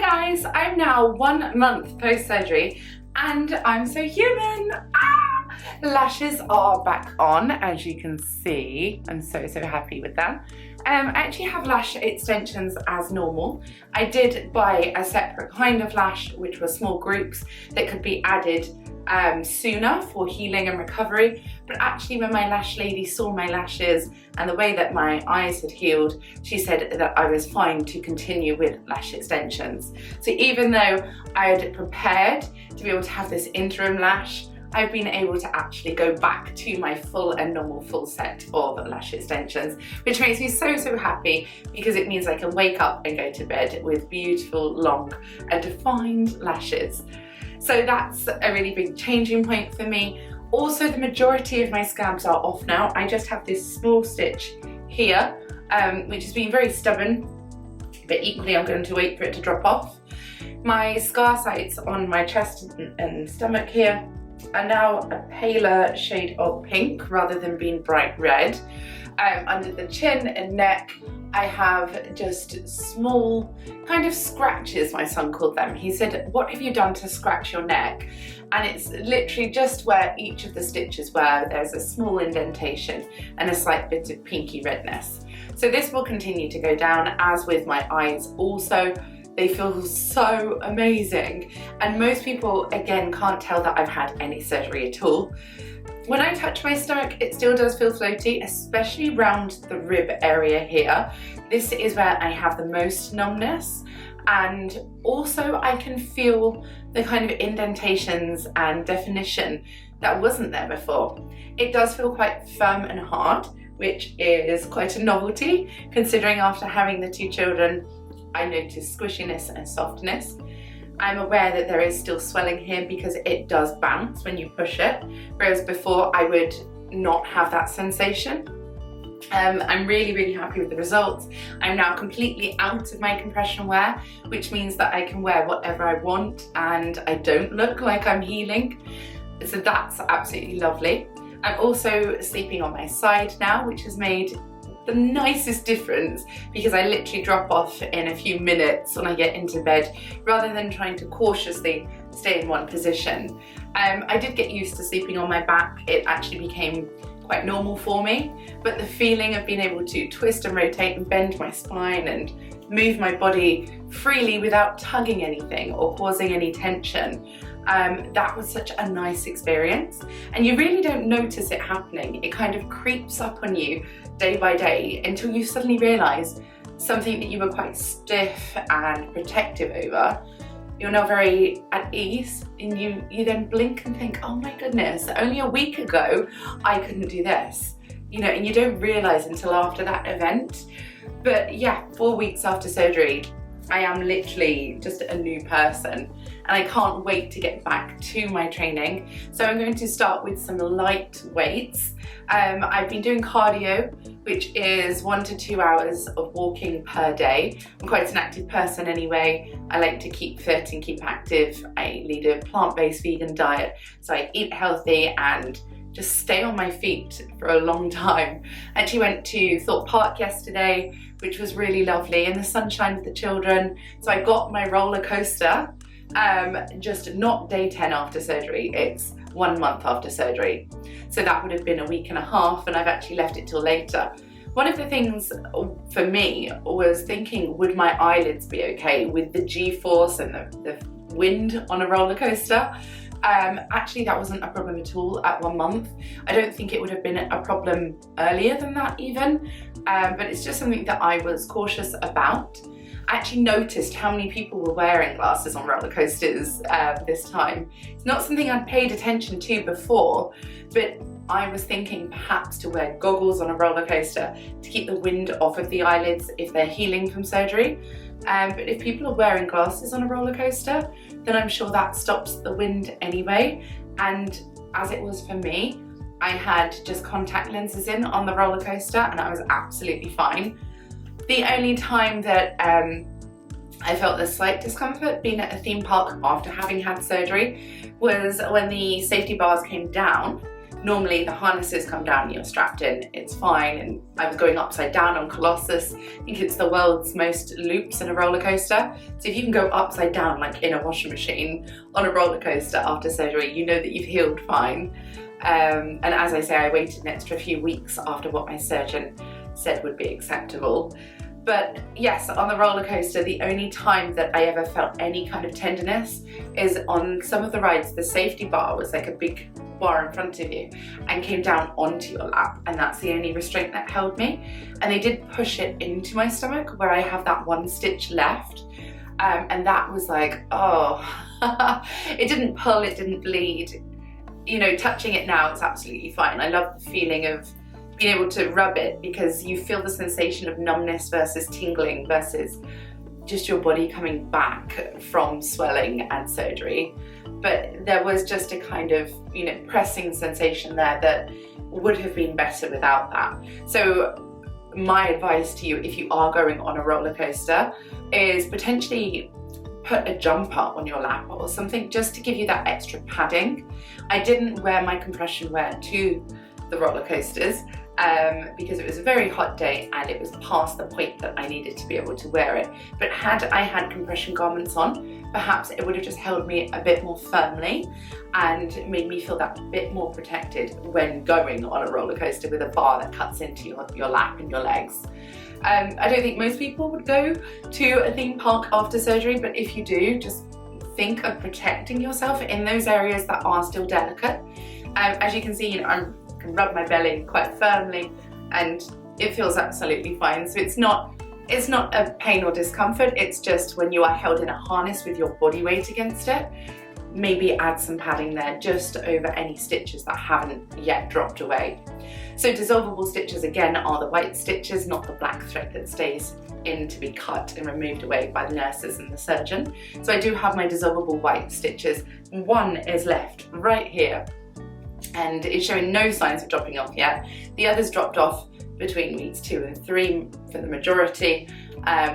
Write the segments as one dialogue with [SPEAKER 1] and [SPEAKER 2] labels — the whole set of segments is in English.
[SPEAKER 1] Hi guys, I'm now 1 month post-surgery and I'm so human. Lashes are back on, as you can see. I'm so happy with them. I actually have lash extensions as normal. I did buy a separate kind of lash, which were small groups that could be added sooner for healing and recovery. But actually when my lash lady saw my lashes and the way that my eyes had healed, she said that I was fine to continue with lash extensions. So even though I had prepared to be able to have this interim lash, I've been able to actually go back to my full and normal full set of lash extensions, which makes me so happy because it means I can wake up and go to bed with beautiful, long and defined lashes. So that's a really big changing point for me. Also, the majority of my scabs are off now. I just have this small stitch here, which has been very stubborn, but equally I'm going to wait for it to drop off. My scar sites on my chest and stomach here are now a paler shade of pink rather than being bright red. Under the chin and neck, I have just small kind of scratches, my son called them. He said, "What have you done to scratch your neck?" And it's literally just where each of the stitches were. There's a small indentation and a slight bit of pinky redness. So this will continue to go down, as with my eyes also. They feel so amazing. And most people, again, can't tell that I've had any surgery at all. When I touch my stomach, it still does feel floaty, especially around the rib area here. This is where I have the most numbness. And also I can feel the kind of indentations and definition that wasn't there before. It does feel quite firm and hard, which is quite a novelty, considering after having the 2 children, I notice squishiness and softness. I'm aware that there is still swelling here because it does bounce when you push it, whereas before I would not have that sensation. I'm really happy with the results. I'm now completely out of my compression wear, which means that I can wear whatever I want and I don't look like I'm healing. So that's absolutely lovely. I'm also sleeping on my side now, which has made the nicest difference because I literally drop off in a few minutes when I get into bed rather than trying to cautiously stay in one position. I did get used to sleeping on my back. It actually became quite normal for me, but the feeling of being able to twist and rotate and bend my spine and move my body freely without tugging anything or causing any tension, that was such a nice experience. And you really don't notice it happening. It kind of creeps up on you day by day until you suddenly realise something that you were quite stiff and protective over, you're now very at ease, and you then blink and think, oh my goodness, only a week ago I couldn't do this, you know, and you don't realise until after that event. But yeah, 4 weeks after surgery, I am literally just a new person and I can't wait to get back to my training. So I'm going to start with some light weights. I've been doing cardio, which is 1 to 2 hours of walking per day. I'm quite an active person anyway. I like to keep fit and keep active. I lead a plant-based vegan diet, so I eat healthy and just stay on my feet for a long time. I actually went to Thorpe Park yesterday, which was really lovely, in the sunshine with the children. So I got my roller coaster, just not day 10 after surgery, it's 1 month after surgery. So that would have been a week and a half, and I've actually left it till later. One of the things for me was thinking, would my eyelids be okay with the G-force and the wind on a roller coaster? Actually, that wasn't a problem at all at 1 month. I don't think it would have been a problem earlier than that even, but it's just something that I was cautious about. I actually noticed how many people were wearing glasses on roller coasters this time. It's not something I'd paid attention to before, but I was thinking perhaps to wear goggles on a roller coaster to keep the wind off of the eyelids if they're healing from surgery. But if people are wearing glasses on a roller coaster, then I'm sure that stops the wind anyway. And as it was for me, I had just contact lenses in on the roller coaster and I was absolutely fine. The only time that I felt the slight discomfort being at a theme park after having had surgery was when the safety bars came down. Normally the harnesses come down and you're strapped in, it's fine. And I was going upside down on Colossus. I think it's the world's most loops in a roller coaster. So if you can go upside down like in a washing machine on a roller coaster after surgery, you know that you've healed fine. And as I say, I waited an extra few weeks after what my surgeon said would be acceptable. But yes, on the roller coaster, the only time that I ever felt any kind of tenderness is on some of the rides. The safety bar was like a big bar in front of you and came down onto your lap, and that's the only restraint that held me. And they did push it into my stomach where I have that one stitch left, and that was like, oh, it didn't pull, it didn't bleed. You know, touching it now, it's absolutely fine. I love the feeling of being able to rub it, because you feel the sensation of numbness versus tingling versus just your body coming back from swelling and surgery. But there was just a kind of, you know, pressing sensation there that would have been better without that. So my advice to you, if you are going on a roller coaster, is potentially put a jumper on your lap or something just to give you that extra padding. I didn't wear my compression wear to the roller coasters because it was a very hot day and it was past the point that I needed to be able to wear it. But had I had compression garments on, perhaps it would have just held me a bit more firmly and made me feel that bit more protected when going on a roller coaster with a bar that cuts into your lap and your legs. I don't think most people would go to a theme park after surgery, but if you do, just think of protecting yourself in those areas that are still delicate. As you can see, you know, I can rub my belly quite firmly and it feels absolutely fine. So it's not a pain or discomfort, it's just when you are held in a harness with your body weight against it, maybe add some padding there just over any stitches that haven't yet dropped away. So dissolvable stitches again are the white stitches, not the black thread that stays in to be cut and removed away by the nurses and the surgeon. So I do have my dissolvable white stitches. One is left right here and it's showing no signs of dropping off yet. The others dropped off between weeks 2 and 3 for the majority,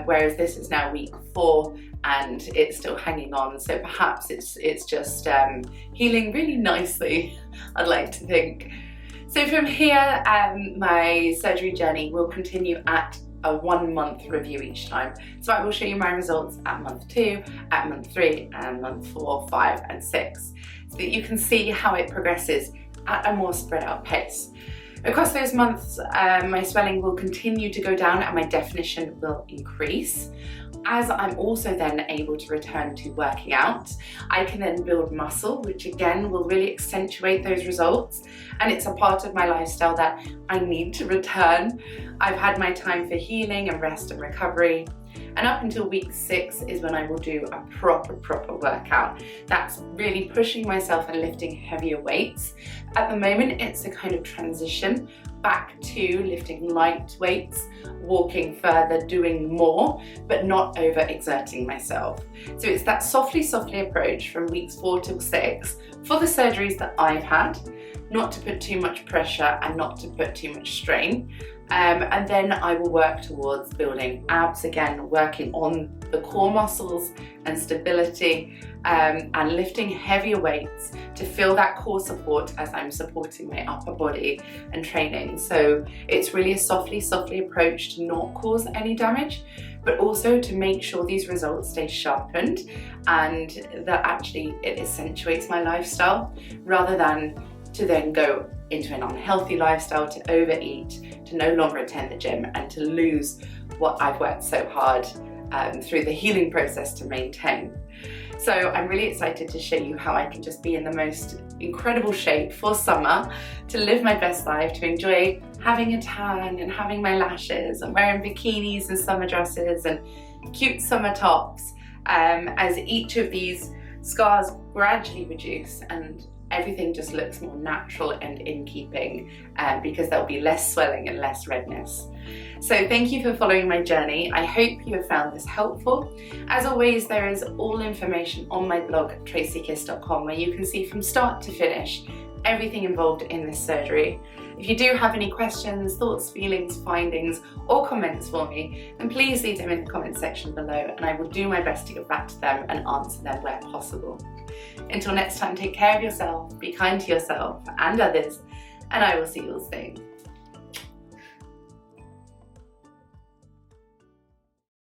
[SPEAKER 1] whereas this is now week 4 and it's still hanging on. So perhaps it's just healing really nicely, I'd like to think. So from here, my surgery journey will continue at a 1-month review each time. So I will show you my results at month 2, at month 3, and month 4, 5, and 6, so that you can see how it progresses at a more spread out pace. Across those months, my swelling will continue to go down and my definition will increase. As I'm also then able to return to working out, I can then build muscle, which again will really accentuate those results. And it's a part of my lifestyle that I need to return. I've had my time for healing and rest and recovery. And up until week 6 is when I will do a proper workout. That's really pushing myself and lifting heavier weights. At the moment, it's a kind of transition back to lifting light weights, walking further, doing more, but not overexerting myself. So it's that softly approach from weeks 4 till 6 for the surgeries that I've had, not to put too much pressure and not to put too much strain. And then I will work towards building abs again, working on the core muscles and stability, and lifting heavier weights to feel that core support as I'm supporting my upper body and training. So it's really a softly approach to not cause any damage, but also to make sure these results stay sharpened and that actually it accentuates my lifestyle, rather than to then go into an unhealthy lifestyle, to overeat, to no longer attend the gym, and to lose what I've worked so hard through the healing process to maintain. So I'm really excited to show you how I can just be in the most incredible shape for summer, to live my best life, to enjoy having a tan and having my lashes and wearing bikinis and summer dresses and cute summer tops, as each of these scars gradually reduce and everything just looks more natural and in keeping, because there'll be less swelling and less redness. So thank you for following my journey. I hope you have found this helpful. As always, there is all information on my blog at tracykiss.com, where you can see from start to finish everything involved in this surgery. If you do have any questions, thoughts, feelings, findings, or comments for me, then please leave them in the comment section below and I will do my best to get back to them and answer them where possible. Until next time, take care of yourself, be kind to yourself and others,
[SPEAKER 2] and I will see you all soon.